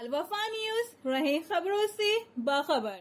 الوفا news, رہیں خبروں سے باخبر۔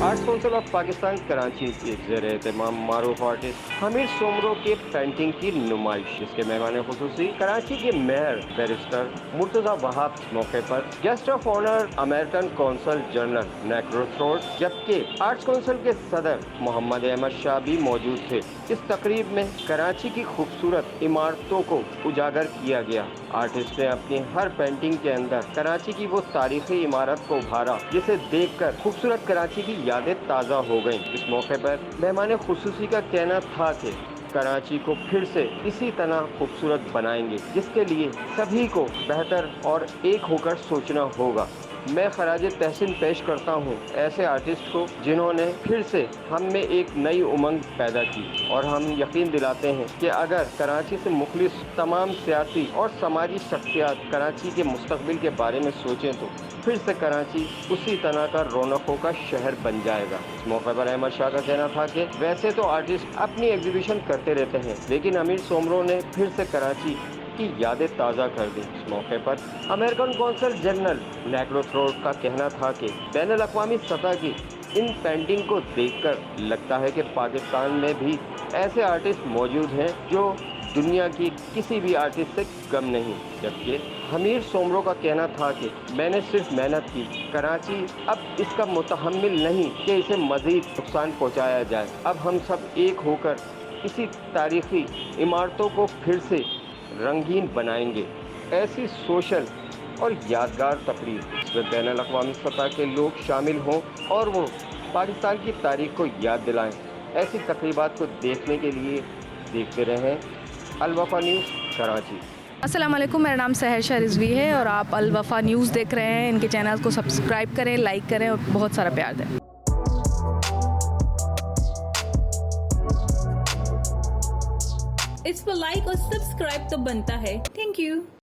Arts council of Pakistan Karachi کے زیر اہتمام معروف آرٹسٹ حمید سومرو کے پینٹنگ کی نمائش، جس کے مہمان خصوصی کراچی کے میئر بیرسٹر مرتضی وہاب اس موقع پر guest of honour American council general Nick روتھروڈ، جبکہ آرٹس کونسل کے صدر محمد احمد شاہ بھی موجود تھے۔ اس تقریب میں کراچی کی خوبصورت عمارتوں کو اجاگر کیا گیا۔ آرٹسٹ نے اپنی ہر پینٹنگ کے اندر کراچی کی وہ تاریخی عمارت کو ابھارا جسے دیکھ کر خوبصورت کراچی کی یادیں تازہ ہو گئیں۔ اس موقع پر مہمان خصوصی کا کہنا تھا کہ کراچی کو پھر سے اسی طرح خوبصورت بنائیں گے، جس کے لیے سبھی کو بہتر اور ایک ہو کر سوچنا ہوگا۔ میں خراج تحسین پیش کرتا ہوں ایسے آرٹسٹ کو جنہوں نے پھر سے ہم میں ایک نئی امنگ پیدا کی، اور ہم یقین دلاتے ہیں کہ اگر کراچی سے مخلص تمام سیاسی اور سماجی شخصیات کراچی کے مستقبل کے بارے میں سوچیں تو پھر سے کراچی اسی طرح کا رونقوں کا شہر بن جائے گا۔ اس موقع پر احمد شاہ کا کہنا تھا کہ ویسے تو آرٹسٹ اپنی ایگزیبیشن کرتے رہتے ہیں، لیکن حمید سومرو نے پھر سے کراچی کی یادیں تازہ کر دی۔ اس موقع پر امریکن کونسل جنرل نیک روتھروڈ کا کہنا تھا کہ بین الاقوامی سطح کی ان پینٹنگ کو دیکھ کر لگتا ہے کہ پاکستان میں بھی ایسے آرٹسٹ موجود ہیں جو دنیا کی کسی بھی آرٹسٹ سے کم نہیں، جبکہ حمید سومرو کا کہنا تھا کہ میں نے صرف محنت کی، کراچی اب اس کا متحمل نہیں کہ اسے مزید نقصان پہنچایا جائے۔ اب ہم سب ایک ہو کر اسی تاریخی عمارتوں کو پھر سے رنگین بنائیں گے۔ ایسی سوشل اور یادگار تقریب اس میں بین الاقوامی سطح کے لوگ شامل ہوں اور وہ پاکستان کی تاریخ کو یاد دلائیں۔ ایسی تقریبات کو دیکھنے کے لیے دیکھتے رہیں الوفا نیوز کراچی۔ السلام علیکم، میرا نام سحر شاہ رضوی ہے اور آپ الوفا نیوز دیکھ رہے ہیں۔ ان کے چینل کو سبسکرائب کریں، لائک کریں اور بہت سارا پیار دیں۔ اس پر لائک اور سبسکرائب تو بنتا ہے۔ Thank you.